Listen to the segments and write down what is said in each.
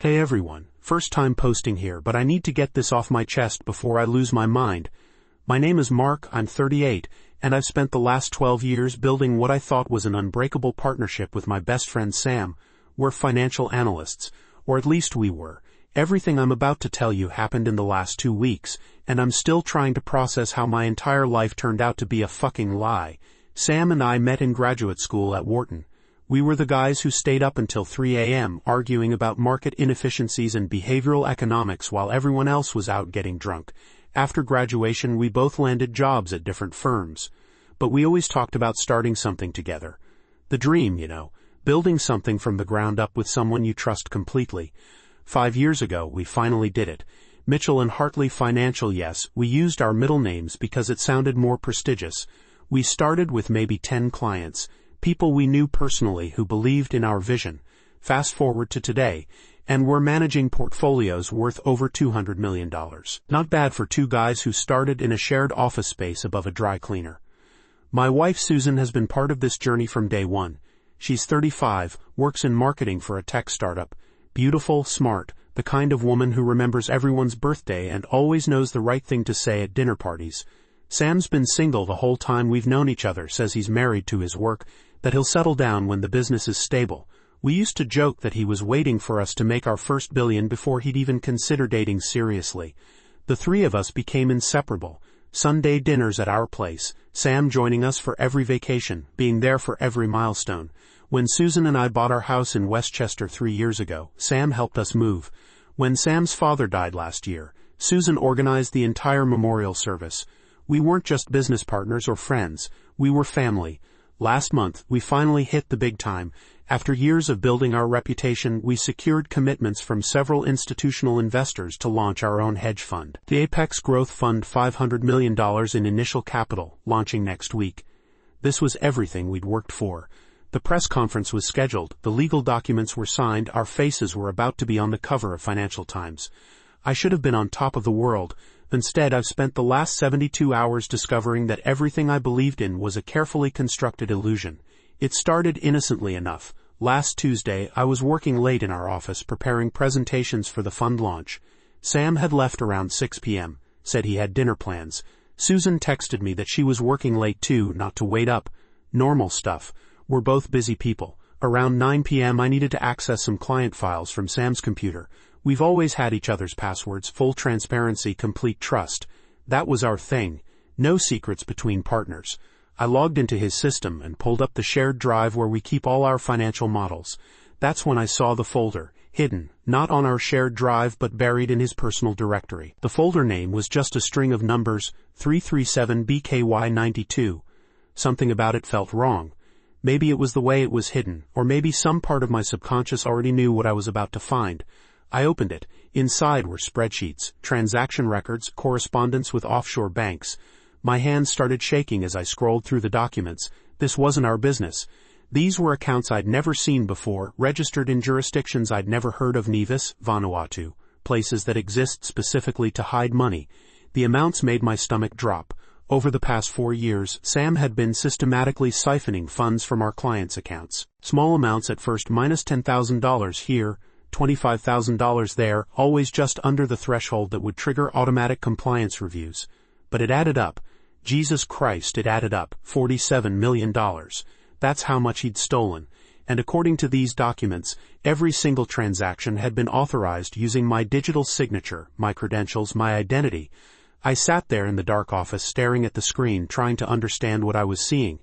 Hey everyone, first time posting here, but I need to get this off my chest before I lose my mind. My name is Mark, I'm 38, and I've spent the last 12 years building what I thought was an unbreakable partnership with my best friend Sam. We're financial analysts, or at least we were. Everything I'm about to tell you happened in the last 2 weeks, and I'm still trying to process how my entire life turned out to be a fucking lie. Sam and I met in graduate school at Wharton. We were the guys who stayed up until 3 a.m. arguing about market inefficiencies and behavioral economics while everyone else was out getting drunk. After graduation, we both landed jobs at different firms. But we always talked about starting something together. The dream, building something from the ground up with someone you trust completely. 5 years ago, we finally did it. Mitchell and Hartley Financial. Yes, we used our middle names because it sounded more prestigious. We started with maybe 10 clients. People we knew personally who believed in our vision. Fast forward to today, and we're managing portfolios worth over $200 million. Not bad for two guys who started in a shared office space above a dry cleaner. My wife Susan has been part of this journey from day one. She's 35, works in marketing for a tech startup. Beautiful, smart, the kind of woman who remembers everyone's birthday and always knows the right thing to say at dinner parties. Sam's been single the whole time we've known each other, says he's married to his work, that he'll settle down when the business is stable. We used to joke that he was waiting for us to make our first billion before he'd even consider dating seriously. The three of us became inseparable. Sunday dinners at our place, Sam joining us for every vacation, being there for every milestone. When Susan and I bought our house in Westchester 3 years ago, Sam helped us move. When Sam's father died last year, Susan organized the entire memorial service. We weren't just business partners or friends, we were family. Last month, we finally hit the big time. After years of building our reputation, we secured commitments from several institutional investors to launch our own hedge fund. The Apex Growth Fund, $500 million in initial capital, launching next week. This was everything we'd worked for. The press conference was scheduled, the legal documents were signed, our faces were about to be on the cover of Financial Times. I should have been on top of the world. Instead, I've spent the last 72 hours discovering that everything I believed in was a carefully constructed illusion. It started innocently enough. Last Tuesday, I was working late in our office preparing presentations for the fund launch. Sam had left around 6 p.m., said he had dinner plans. Susan texted me that she was working late too, not to wait up. Normal stuff. We're both busy people. Around 9 p.m. I needed to access some client files from Sam's computer. We've always had each other's passwords, full transparency, complete trust. That was our thing. No secrets between partners. I logged into his system and pulled up the shared drive where we keep all our financial models. That's when I saw the folder, hidden, not on our shared drive but buried in his personal directory. The folder name was just a string of numbers, 337BKY92. Something about it felt wrong. Maybe it was the way it was hidden, or maybe some part of my subconscious already knew what I was about to find. I opened it. Inside were spreadsheets, transaction records, correspondence with offshore banks. My hands started shaking as I scrolled through the documents. This wasn't our business. These were accounts I'd never seen before, registered in jurisdictions I'd never heard of: Nevis, Vanuatu, places that exist specifically to hide money. The amounts made my stomach drop. Over the past 4 years, Sam had been systematically siphoning funds from our clients' accounts. Small amounts at first, minus $10,000 here, $25,000 there, always just under the threshold that would trigger automatic compliance reviews. But it added up. Jesus Christ, it added up. $47 million. That's how much he'd stolen. And according to these documents, every single transaction had been authorized using my digital signature, my credentials, my identity. I sat there in the dark office staring at the screen, trying to understand what I was seeing.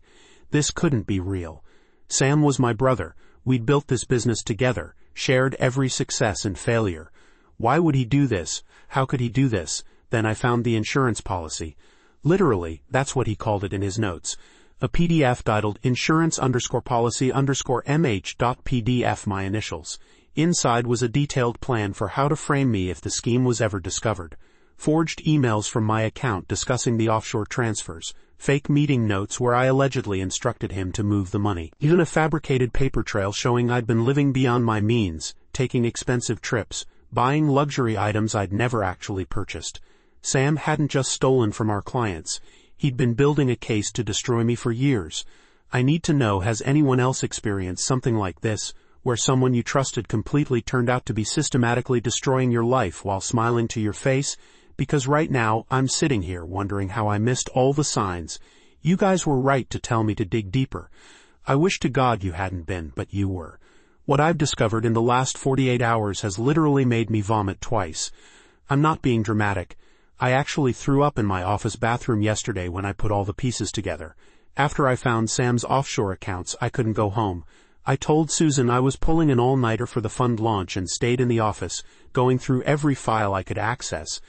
This couldn't be real. Sam was my brother. We'd built this business together, shared every success and failure. Why would he do this? How could he do this? Then I found the insurance policy. Literally, that's what he called it in his notes. A PDF titled insurance_policy_mh.pdf, my initials. Inside was a detailed plan for how to frame me if the scheme was ever discovered. Forged emails from my account discussing the offshore transfers. Fake meeting notes where I allegedly instructed him to move the money. Even a fabricated paper trail showing I'd been living beyond my means, taking expensive trips, buying luxury items I'd never actually purchased. Sam hadn't just stolen from our clients. He'd been building a case to destroy me for years. I need to know, has anyone else experienced something like this? where someone you trusted completely turned out to be systematically destroying your life while smiling to your face? Because right now, I'm sitting here wondering how I missed all the signs. You guys were right to tell me to dig deeper. I wish to God you hadn't been, but you were. What I've discovered in the last 48 hours has literally made me vomit twice. I'm not being dramatic. I actually threw up in my office bathroom yesterday when I put all the pieces together. After I found Sam's offshore accounts, I couldn't go home. I told Susan I was pulling an all-nighter for the fund launch and stayed in the office, going through every file I could access.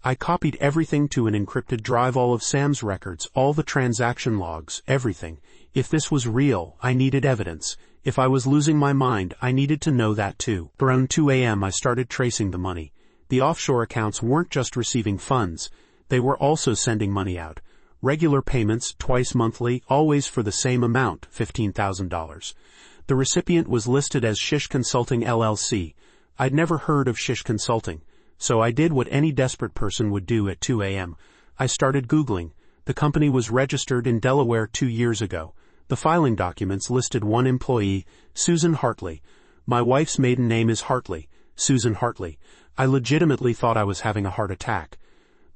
I copied everything to an encrypted drive, all of Sam's records, all the transaction logs, everything. If this was real, I needed evidence. If I was losing my mind, I needed to know that too. Around 2 a.m. I started tracing the money. The offshore accounts weren't just receiving funds, they were also sending money out. Regular payments, twice monthly, always for the same amount, $15,000. The recipient was listed as Shish Consulting LLC. I'd never heard of Shish Consulting, so I did what any desperate person would do at 2 a.m. I started Googling. The company was registered in Delaware 2 years ago. The filing documents listed one employee, Susan Hartley. My wife's maiden name is Hartley, Susan Hartley. I legitimately thought I was having a heart attack.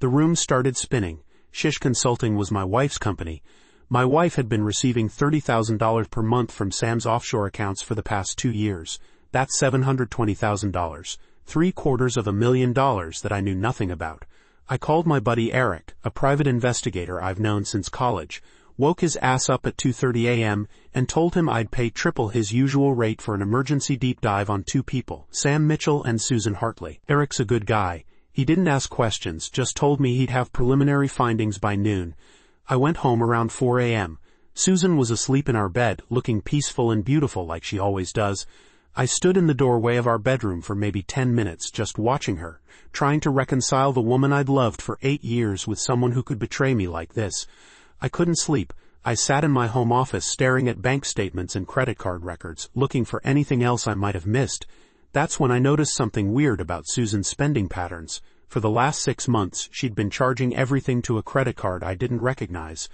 The room started spinning. Shish Consulting was my wife's company. My wife had been receiving $30,000 per month from Sam's offshore accounts for the past 2 years. That's $720,000, $720,000 that I knew nothing about. I called my buddy Eric, a private investigator I've known since college, woke his ass up at 2:30 a.m., and told him I'd pay triple his usual rate for an emergency deep dive on 2 people, Sam Mitchell and Susan Hartley. Eric's a good guy. He didn't ask questions, just told me he'd have preliminary findings by noon. I went home around 4 a.m. Susan was asleep in our bed, looking peaceful and beautiful like she always does. I stood in the doorway of our bedroom for maybe 10 minutes just watching her, trying to reconcile the woman I'd loved for 8 years with someone who could betray me like this. I couldn't sleep. I sat in my home office staring at bank statements and credit card records, looking for anything else I might have missed. That's when I noticed something weird about Susan's spending patterns. For the last 6 months, she'd been charging everything to a credit card I didn't recognize.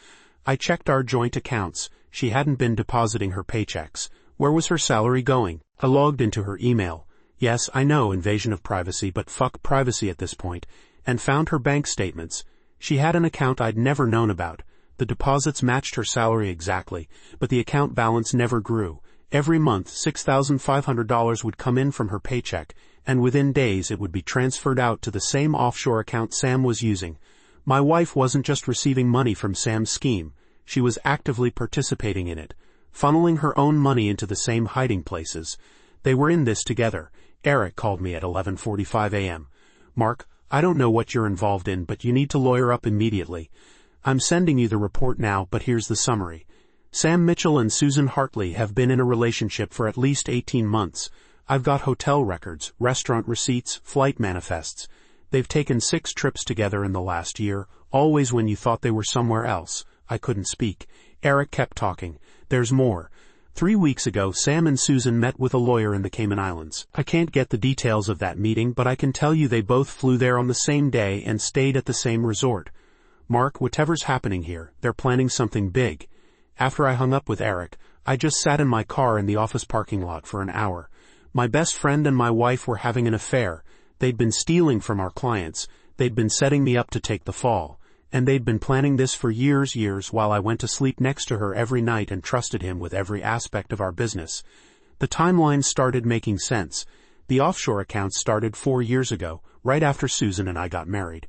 I checked our joint accounts. She hadn't been depositing her paychecks. Where was her salary going? I logged into her email. Yes, I know, invasion of privacy, but fuck privacy at this point, and found her bank statements. She had an account I'd never known about. The deposits matched her salary exactly, but the account balance never grew. Every month, $6,500 would come in from her paycheck, and within days it would be transferred out to the same offshore account Sam was using. My wife wasn't just receiving money from Sam's scheme, she was actively participating in it, funneling her own money into the same hiding places. They were in this together. Eric called me at 11:45 a.m. Mark, I don't know what you're involved in, but you need to lawyer up immediately. I'm sending you the report now, but here's the summary. Sam Mitchell and Susan Hartley have been in a relationship for at least 18 months. I've got hotel records, restaurant receipts, flight manifests. They've taken 6 trips together in the last year, always when you thought they were somewhere else. I couldn't speak. Eric kept talking. There's more. 3 weeks ago, Sam and Susan met with a lawyer in the Cayman Islands. I can't get the details of that meeting, but I can tell you they both flew there on the same day and stayed at the same resort. Mark, whatever's happening here, they're planning something big. After I hung up with Eric, I just sat in my car in the office parking lot for an hour. My best friend and my wife were having an affair. They'd been stealing from our clients. They'd been setting me up to take the fall. And they'd been planning this for years while I went to sleep next to her every night and trusted him with every aspect of our business. The timeline started making sense. The offshore accounts started 4 years ago, right after Susan and I got married.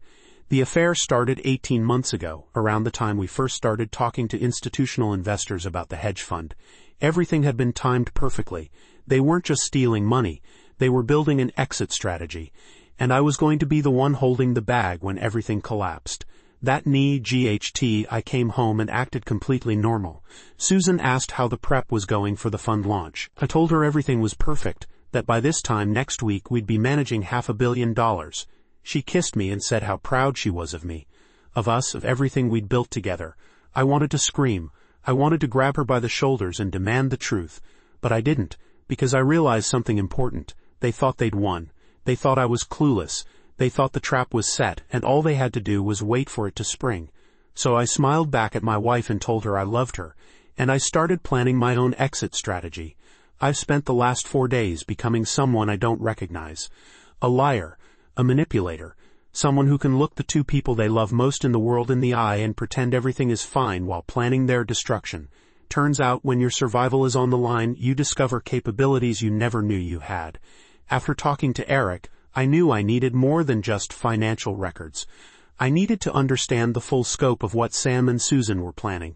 The affair started 18 months ago, around the time we first started talking to institutional investors about the hedge fund. Everything had been timed perfectly. They weren't just stealing money, they were building an exit strategy. And I was going to be the one holding the bag when everything collapsed. That GHT, I came home and acted completely normal. Susan asked how the prep was going for the fund launch. I told her everything was perfect, that by this time next week we'd be managing $500 million. She kissed me and said how proud she was of me, of us, of everything we'd built together. I wanted to scream. I wanted to grab her by the shoulders and demand the truth. But I didn't, because I realized something important. They thought they'd won. They thought I was clueless. They thought the trap was set, and all they had to do was wait for it to spring. So I smiled back at my wife and told her I loved her, and I started planning my own exit strategy. I've spent the last 4 days becoming someone I don't recognize. A liar, a manipulator, someone who can look the two people they love most in the world in the eye and pretend everything is fine while planning their destruction. Turns out when your survival is on the line, you discover capabilities you never knew you had. After talking to Eric, I knew I needed more than just financial records. I needed to understand the full scope of what Sam and Susan were planning.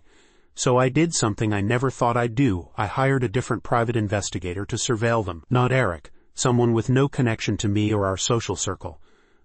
So I did something I never thought I'd do. I hired a different private investigator to surveil them. Not Eric, someone with no connection to me or our social circle.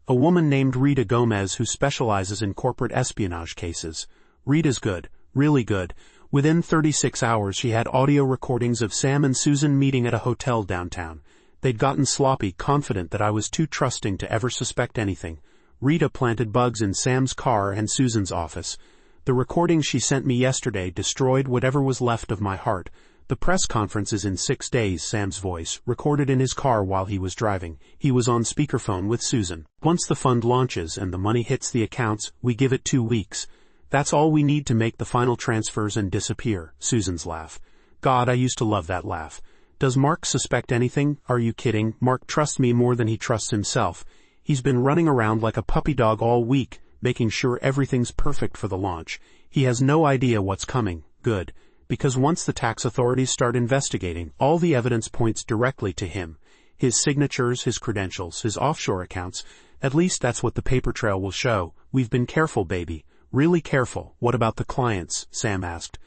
A woman named Rita Gomez who specializes in corporate espionage cases. Rita's good, really good. Within 36 hours she had audio recordings of Sam and Susan meeting at a hotel downtown. They'd gotten sloppy, confident that I was too trusting to ever suspect anything. Rita planted bugs in Sam's car and Susan's office. The recording she sent me yesterday destroyed whatever was left of my heart. The press conference is in 6 days, Sam's voice, recorded in his car while he was driving. He was on speakerphone with Susan. Once the fund launches and the money hits the accounts, we give it 2 weeks. That's all we need to make the final transfers and disappear. Susan's laugh. God, I used to love that laugh. Does Mark suspect anything? Are you kidding? Mark trusts me more than he trusts himself. He's been running around like a puppy dog all week, making sure everything's perfect for the launch. He has no idea what's coming. Good. Because once the tax authorities start investigating, all the evidence points directly to him. His signatures, his credentials, his offshore accounts. At least that's what the paper trail will show. We've been careful, baby. Really careful. What about the clients? Sam asked.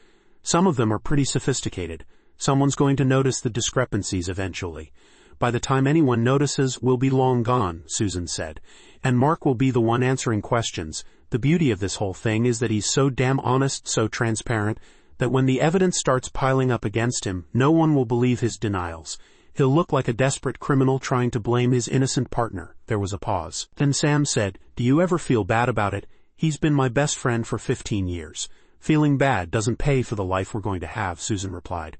Some of them are pretty sophisticated. Someone's going to notice the discrepancies eventually. By the time anyone notices, we'll be long gone, Susan said. And Mark will be the one answering questions. The beauty of this whole thing is that he's so damn honest, so transparent, that when the evidence starts piling up against him, no one will believe his denials. He'll look like a desperate criminal trying to blame his innocent partner. There was a pause. Then Sam said, "Do you ever feel bad about it? He's been my best friend for 15 years. Feeling bad doesn't pay for the life we're going to have," Susan replied.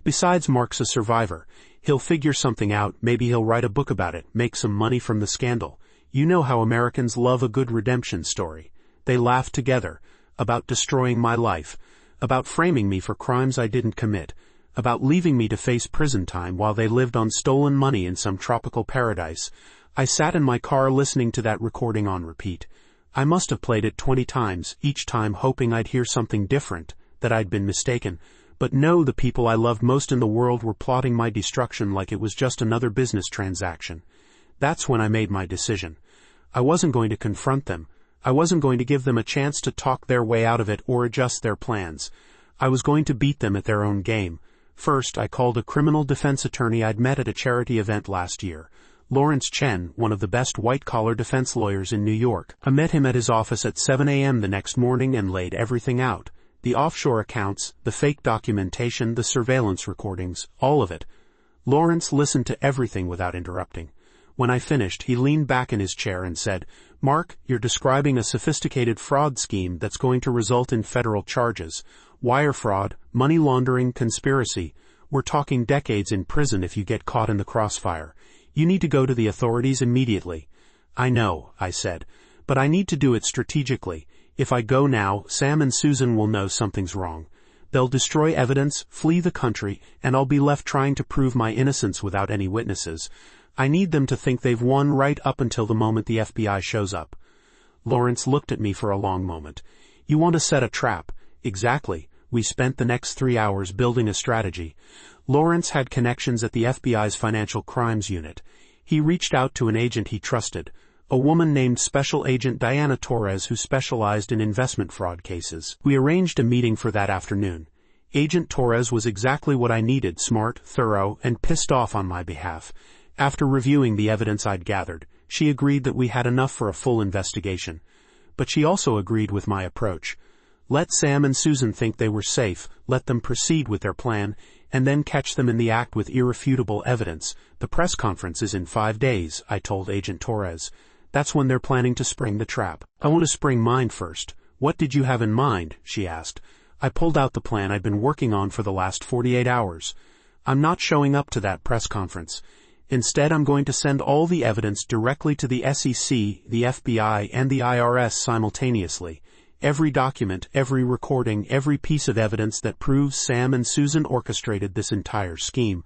"Besides, Mark's a survivor. He'll figure something out. Maybe he'll write a book about it, make some money from the scandal. You know how Americans love a good redemption story. They laugh together. About destroying my life. About framing me for crimes I didn't commit. About leaving me to face prison time while they lived on stolen money in some tropical paradise." I sat in my car listening to that recording on repeat. I must have played it 20 times, each time hoping I'd hear something different, that I'd been mistaken. But no, the people I loved most in the world were plotting my destruction like it was just another business transaction. That's when I made my decision. I wasn't going to confront them. I wasn't going to give them a chance to talk their way out of it or adjust their plans. I was going to beat them at their own game. First, I called a criminal defense attorney I'd met at a charity event last year. Lawrence Chen, one of the best white-collar defense lawyers in New York. I met him at his office at 7 a.m. the next morning and laid everything out. The offshore accounts, the fake documentation, the surveillance recordings, all of it. Lawrence listened to everything without interrupting. When I finished, he leaned back in his chair and said, "Mark, you're describing a sophisticated fraud scheme that's going to result in federal charges. Wire fraud, money laundering, conspiracy. We're talking decades in prison if you get caught in the crossfire. You need to go to the authorities immediately." "I know," I said, "but I need to do it strategically. If I go now, Sam and Susan will know something's wrong. They'll destroy evidence, flee the country, and I'll be left trying to prove my innocence without any witnesses. I need them to think they've won right up until the moment the FBI shows up." Lawrence looked at me for a long moment. "You want to set a trap?" "Exactly." We spent the next 3 hours building a strategy. Lawrence had connections at the FBI's Financial Crimes Unit. He reached out to an agent he trusted, a woman named Special Agent Diana Torres who specialized in investment fraud cases. We arranged a meeting for that afternoon. Agent Torres was exactly what I needed, smart, thorough, and pissed off on my behalf. After reviewing the evidence I'd gathered, she agreed that we had enough for a full investigation. But she also agreed with my approach. Let Sam and Susan think they were safe, let them proceed with their plan, and then catch them in the act with irrefutable evidence. The press conference is in 5 days, I told Agent Torres. That's when they're planning to spring the trap. "I want to spring mine first." "What did you have in mind?" she asked. I pulled out the plan I'd been working on for the last 48 hours. "I'm not showing up to that press conference. Instead, I'm going to send all the evidence directly to the SEC, the FBI, and the IRS simultaneously. Every document, every recording, every piece of evidence that proves Sam and Susan orchestrated this entire scheme.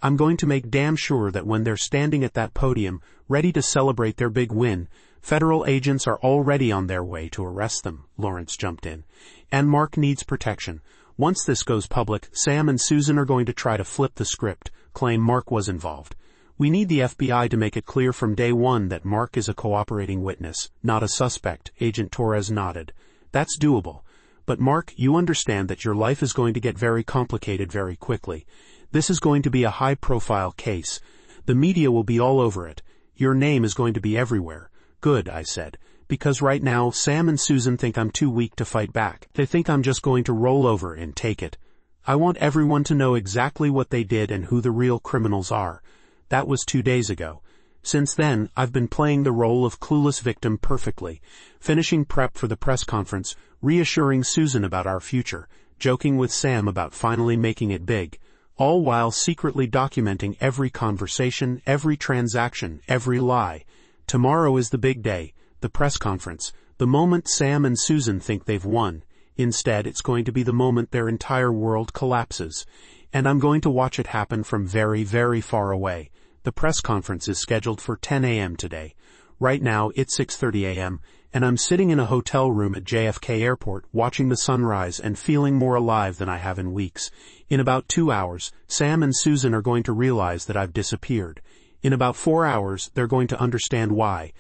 I'm going to make damn sure that when they're standing at that podium, ready to celebrate their big win, federal agents are already on their way to arrest them," Lawrence jumped in. "And Mark needs protection. Once this goes public, Sam and Susan are going to try to flip the script, claim Mark was involved. We need the FBI to make it clear from day one that Mark is a cooperating witness, not a suspect," Agent Torres nodded. "That's doable. But Mark, you understand that your life is going to get very complicated very quickly. This is going to be a high-profile case. The media will be all over it. Your name is going to be everywhere." "Good," I said, "because right now Sam and Susan think I'm too weak to fight back. They think I'm just going to roll over and take it. I want everyone to know exactly what they did and who the real criminals are." That was 2 days ago. Since then, I've been playing the role of clueless victim perfectly, finishing prep for the press conference, reassuring Susan about our future, joking with Sam about finally making it big, all while secretly documenting every conversation, every transaction, every lie. Tomorrow is the big day, the press conference, the moment Sam and Susan think they've won. Instead, it's going to be the moment their entire world collapses. And I'm going to watch it happen from very, very far away. The press conference is scheduled for 10 a.m. today. Right now, it's 6:30 a.m., and I'm sitting in a hotel room at JFK Airport watching the sunrise and feeling more alive than I have in weeks. In about 2 hours, Sam and Susan are going to realize that I've disappeared. In about 4 hours, they're going to understand why.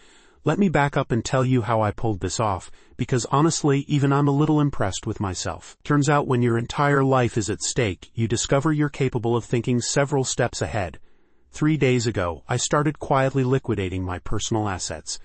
Let me back up and tell you how I pulled this off, because honestly, even I'm a little impressed with myself. Turns out when your entire life is at stake, you discover you're capable of thinking several steps ahead. 3 days ago, I started quietly liquidating my personal assets.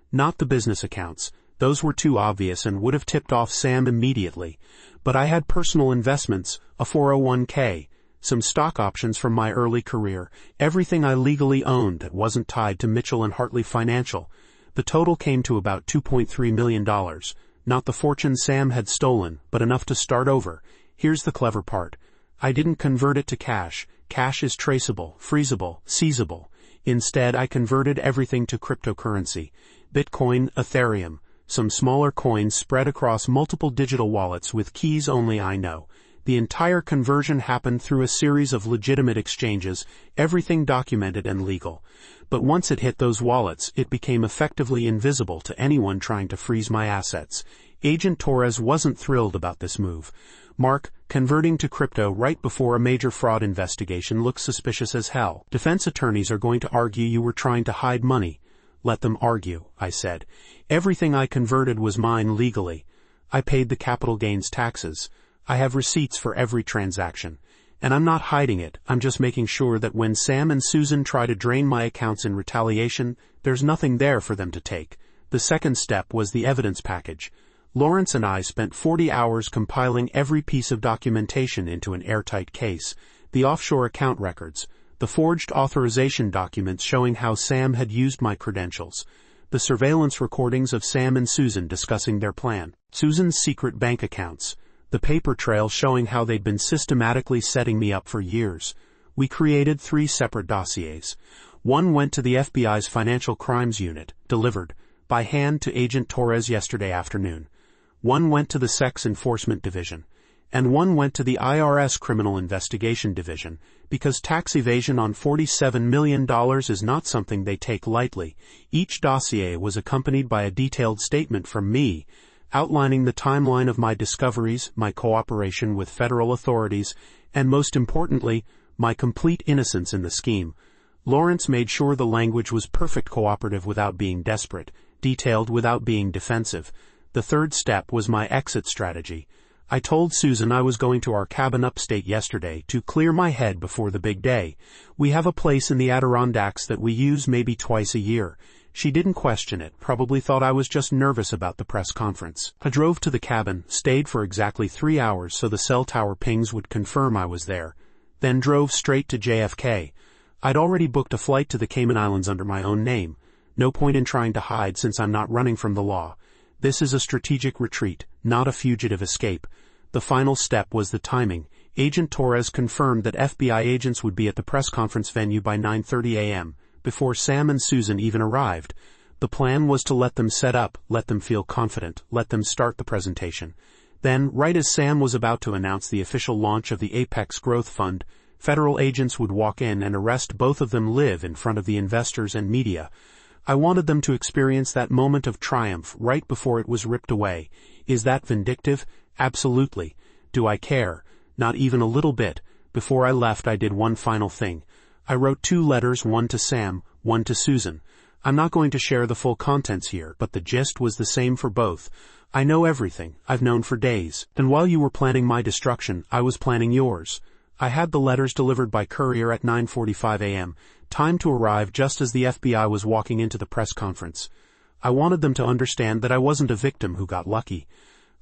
Not the business accounts. Those were too obvious and would have tipped off Sam immediately. But I had personal investments, a 401k, some stock options from my early career, everything I legally owned that wasn't tied to Mitchell & Hartley Financial. The total came to about $2.3 million. Not the fortune Sam had stolen, but enough to start over. Here's the clever part. I didn't convert it to cash. Cash is traceable, freezable, seizable. Instead, I converted everything to cryptocurrency. Bitcoin, Ethereum, some smaller coins spread across multiple digital wallets with keys only I know. The entire conversion happened through a series of legitimate exchanges, everything documented and legal. But once it hit those wallets, it became effectively invisible to anyone trying to freeze my assets. Agent Torres wasn't thrilled about this move. "Mark, converting to crypto right before a major fraud investigation looks suspicious as hell. Defense attorneys are going to argue you were trying to hide money." "Let them argue," I said. "Everything I converted was mine legally. I paid the capital gains taxes. I have receipts for every transaction. And I'm not hiding it, I'm just making sure that when Sam and Susan try to drain my accounts in retaliation, there's nothing there for them to take." The second step was the evidence package. Lawrence and I spent 40 hours compiling every piece of documentation into an airtight case. The offshore account records, the forged authorization documents showing how Sam had used my credentials, the surveillance recordings of Sam and Susan discussing their plan, Susan's secret bank accounts, the paper trail showing how they'd been systematically setting me up for years. We created 3 separate dossiers. One went to the FBI's Financial Crimes Unit, delivered by hand to Agent Torres yesterday afternoon. One went to the Sex Enforcement Division. And one went to the IRS Criminal Investigation Division, because tax evasion on $47 million is not something they take lightly. Each dossier was accompanied by a detailed statement from me, outlining the timeline of my discoveries, my cooperation with federal authorities, and most importantly, my complete innocence in the scheme. Lawrence made sure the language was perfect cooperative without being desperate, detailed without being defensive. The third step was my exit strategy. I told Susan I was going to our cabin upstate yesterday to clear my head before the big day. We have a place in the Adirondacks that we use maybe twice a year. She didn't question it, probably thought I was just nervous about the press conference. I drove to the cabin, stayed for exactly 3 hours so the cell tower pings would confirm I was there, then drove straight to JFK. I'd already booked a flight to the Cayman Islands under my own name. No point in trying to hide since I'm not running from the law. This is a strategic retreat, not a fugitive escape. The final step was the timing. Agent Torres confirmed that FBI agents would be at the press conference venue by 9:30 a.m., before Sam and Susan even arrived. The plan was to let them set up, let them feel confident, let them start the presentation. Then, right as Sam was about to announce the official launch of the Apex Growth Fund, Federal agents would walk in and arrest both of them live in front of the investors and media. I wanted them to experience that moment of triumph right before it was ripped away. Is that vindictive? Absolutely. Do I care? Not even a little bit. Before I left, I did one final thing. I wrote 2 letters, one to Sam, one to Susan. I'm not going to share the full contents here, but the gist was the same for both. I know everything. I've known for days. And while you were planning my destruction, I was planning yours. I had the letters delivered by courier at 9:45 a.m., time to arrive just as the FBI was walking into the press conference. I wanted them to understand that I wasn't a victim who got lucky.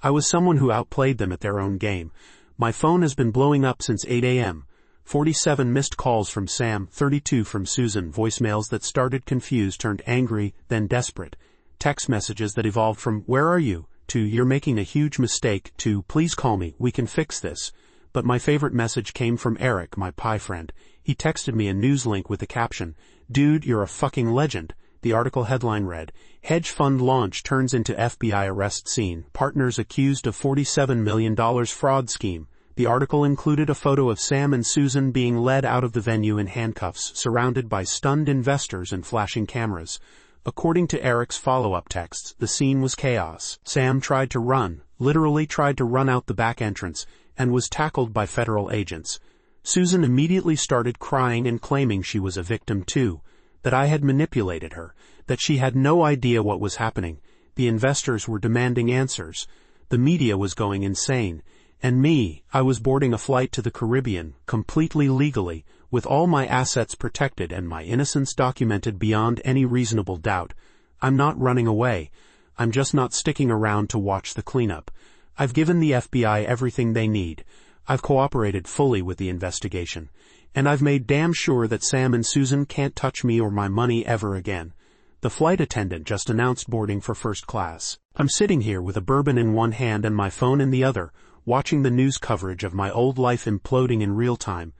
I was someone who outplayed them at their own game. My phone has been blowing up since 8 a.m. 47 missed calls from Sam, 32 from Susan, voicemails that started confused turned angry, then desperate. Text messages that evolved from, "Where are you?" to "You're making a huge mistake," to "Please call me, we can fix this." But my favorite message came from Eric, my pie friend. He texted me a news link with the caption, "Dude, you're a fucking legend." The article headline read, "Hedge fund launch turns into FBI arrest scene. Partners accused of $47 million fraud scheme." The article included a photo of Sam and Susan being led out of the venue in handcuffs, surrounded by stunned investors and flashing cameras. According to Eric's follow-up texts, the scene was chaos. Sam tried to run, literally tried to run out the back entrance, and was tackled by federal agents. Susan immediately started crying and claiming she was a victim too, that I had manipulated her, that she had no idea what was happening. The investors were demanding answers. The media was going insane. And me, I was boarding a flight to the Caribbean, completely legally, with all my assets protected and my innocence documented beyond any reasonable doubt. I'm not running away. I'm just not sticking around to watch the cleanup. I've given the FBI everything they need. I've cooperated fully with the investigation. And I've made damn sure that Sam and Susan can't touch me or my money ever again. The flight attendant just announced boarding for first class. I'm sitting here with a bourbon in one hand and my phone in the other, watching the news coverage of my old life imploding in real time.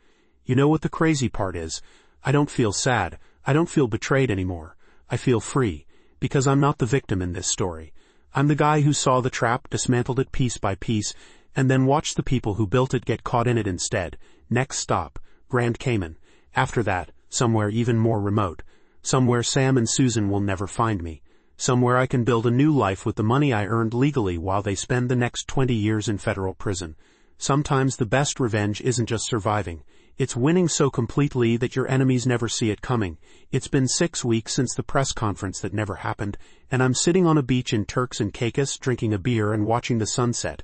You know what the crazy part is? I don't feel sad. I don't feel betrayed anymore. I feel free, because I'm not the victim in this story. I'm the guy who saw the trap, dismantled it piece by piece, and then watched the people who built it get caught in it instead. Next stop, Grand Cayman. After that, somewhere even more remote. Somewhere Sam and Susan will never find me. Somewhere I can build a new life with the money I earned legally while they spend the next 20 years in federal prison. Sometimes the best revenge isn't just surviving. It's winning so completely that your enemies never see it coming. It's been 6 weeks since the press conference that never happened, and I'm sitting on a beach in Turks and Caicos drinking a beer and watching the sunset.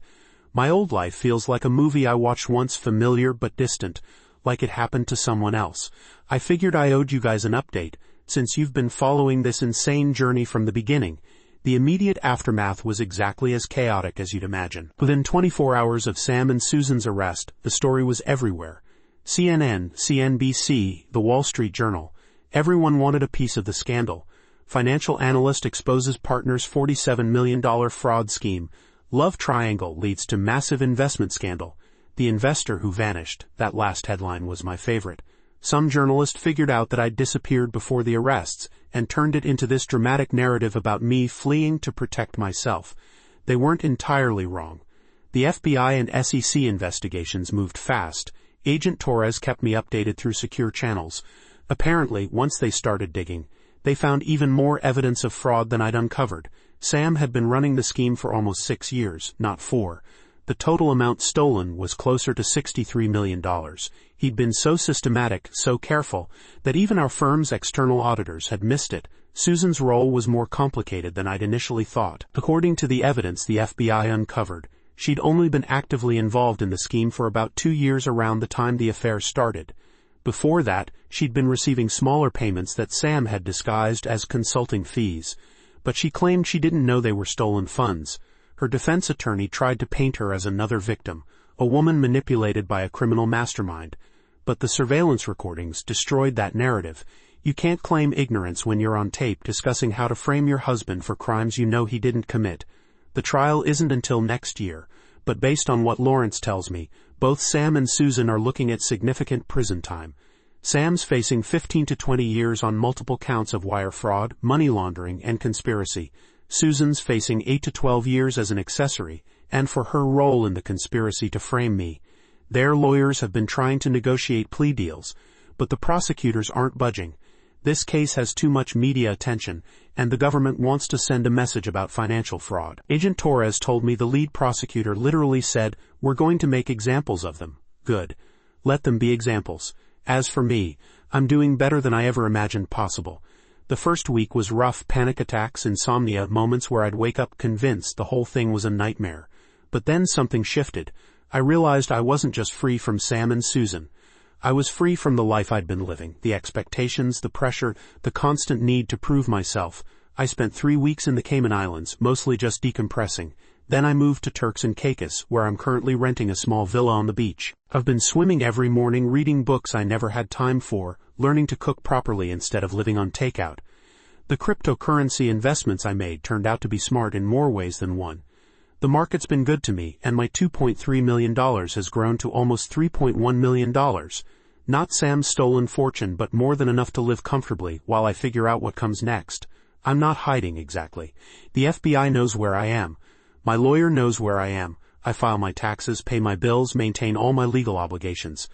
My old life feels like a movie I watched once, familiar but distant, like it happened to someone else. I figured I owed you guys an update, since you've been following this insane journey from the beginning. The immediate aftermath was exactly as chaotic as you'd imagine. Within 24 hours of Sam and Susan's arrest, the story was everywhere. CNN, CNBC, The Wall Street Journal. Everyone wanted a piece of the scandal. Financial analyst exposes partner's $47 million fraud scheme. Love triangle leads to massive investment scandal. The investor who vanished. That last headline was my favorite. Some journalist figured out that I'd disappeared before the arrests and turned it into this dramatic narrative about me fleeing to protect myself. They weren't entirely wrong. The FBI and SEC investigations moved fast. Agent Torres kept me updated through secure channels. Apparently, once they started digging, they found even more evidence of fraud than I'd uncovered. Sam had been running the scheme for almost 6 years, not 4. The total amount stolen was closer to $63 million. He'd been so systematic, so careful, that even our firm's external auditors had missed it. Susan's role was more complicated than I'd initially thought. According to the evidence the FBI uncovered, she'd only been actively involved in the scheme for about 2 years around the time the affair started. Before that, she'd been receiving smaller payments that Sam had disguised as consulting fees. But she claimed she didn't know they were stolen funds. Her defense attorney tried to paint her as another victim, a woman manipulated by a criminal mastermind. But the surveillance recordings destroyed that narrative. You can't claim ignorance when you're on tape discussing how to frame your husband for crimes you know he didn't commit. The trial isn't until next year, but based on what Lawrence tells me, both Sam and Susan are looking at significant prison time. Sam's facing 15 to 20 years on multiple counts of wire fraud, money laundering, and conspiracy. Susan's facing 8 to 12 years as an accessory, and for her role in the conspiracy to frame me. Their lawyers have been trying to negotiate plea deals, but the prosecutors aren't budging. This case has too much media attention, and the government wants to send a message about financial fraud. Agent Torres told me the lead prosecutor literally said, "We're going to make examples of them." Good. Let them be examples. As for me, I'm doing better than I ever imagined possible. The first week was rough, panic attacks, insomnia, moments where I'd wake up convinced the whole thing was a nightmare. But then something shifted. I realized I wasn't just free from Sam and Susan. I was free from the life I'd been living, the expectations, the pressure, the constant need to prove myself. I spent 3 weeks in the Cayman Islands, mostly just decompressing. Then I moved to Turks and Caicos, where I'm currently renting a small villa on the beach. I've been swimming every morning, reading books I never had time for, learning to cook properly instead of living on takeout. The cryptocurrency investments I made turned out to be smart in more ways than one. The market's been good to me, and my $2.3 million has grown to almost $3.1 million. Not Sam's stolen fortune, but more than enough to live comfortably while I figure out what comes next. I'm not hiding exactly. The FBI knows where I am. My lawyer knows where I am. I file my taxes, pay my bills, maintain all my legal obligations.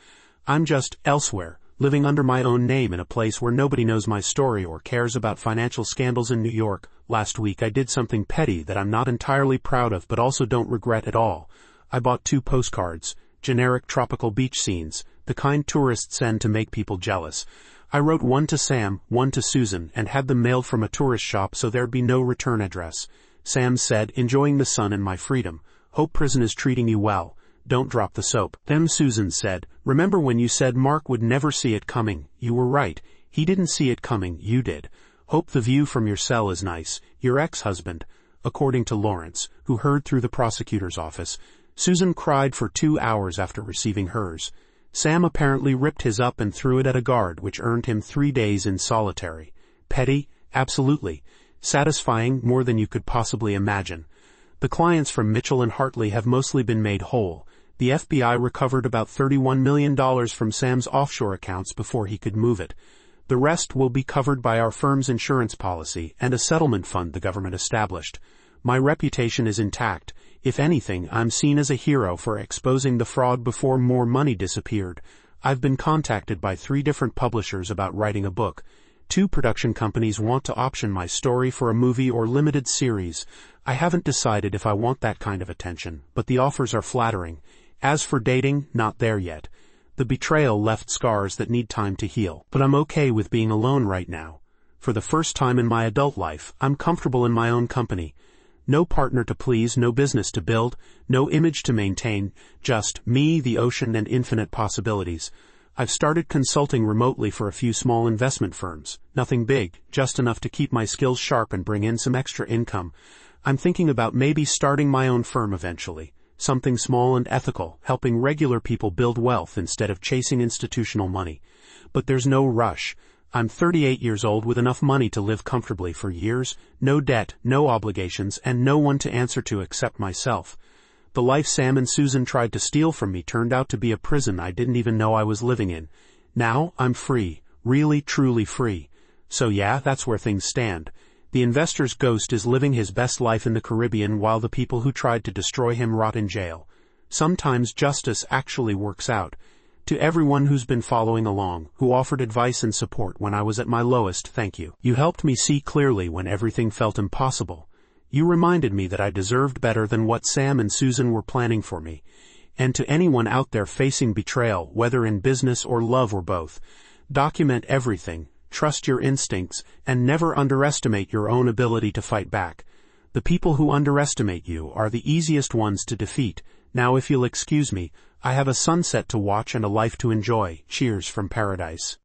I'm just elsewhere, living under my own name in a place where nobody knows my story or cares about financial scandals in New York. Last week I did something petty that I'm not entirely proud of but also don't regret at all. I bought 2 postcards, generic tropical beach scenes, the kind tourists send to make people jealous. I wrote one to Sam, one to Susan, and had them mailed from a tourist shop so there'd be no return address. Sam said, "Enjoying the sun and my freedom. Hope prison is treating you well. Don't drop the soap." Then Susan said, "Remember when you said Mark would never see it coming? You were right. He didn't see it coming, you did. Hope the view from your cell is nice. Your ex-husband." According to Lawrence, who heard through the prosecutor's office, Susan cried for 2 hours after receiving hers. Sam apparently ripped his up and threw it at a guard, which earned him 3 days in solitary. Petty? Absolutely. Satisfying, more than you could possibly imagine. The clients from Mitchell and Hartley have mostly been made whole. The FBI recovered about $31 million from Sam's offshore accounts before he could move it. The rest will be covered by our firm's insurance policy and a settlement fund the government established. My reputation is intact. If anything, I'm seen as a hero for exposing the fraud before more money disappeared. I've been contacted by 3 different publishers about writing a book. 2 production companies want to option my story for a movie or limited series. I haven't decided if I want that kind of attention, but the offers are flattering. As for dating, not there yet. The betrayal left scars that need time to heal. But I'm okay with being alone right now. For the first time in my adult life, I'm comfortable in my own company. No partner to please, no business to build, no image to maintain, just me, the ocean, and infinite possibilities. I've started consulting remotely for a few small investment firms. Nothing big, just enough to keep my skills sharp and bring in some extra income. I'm thinking about maybe starting my own firm eventually. Something small and ethical, helping regular people build wealth instead of chasing institutional money. But there's no rush. I'm 38 years old with enough money to live comfortably for years, no debt, no obligations, and no one to answer to except myself. The life Sam and Susan tried to steal from me turned out to be a prison I didn't even know I was living in. Now, I'm free. Really, truly free. So yeah, that's where things stand. The investor's ghost is living his best life in the Caribbean while the people who tried to destroy him rot in jail. Sometimes justice actually works out. To everyone who's been following along, who offered advice and support when I was at my lowest, thank you. You helped me see clearly when everything felt impossible. You reminded me that I deserved better than what Sam and Susan were planning for me. And to anyone out there facing betrayal, whether in business or love or both, document everything, trust your instincts, and never underestimate your own ability to fight back. The people who underestimate you are the easiest ones to defeat. Now if you'll excuse me, I have a sunset to watch and a life to enjoy. Cheers from paradise.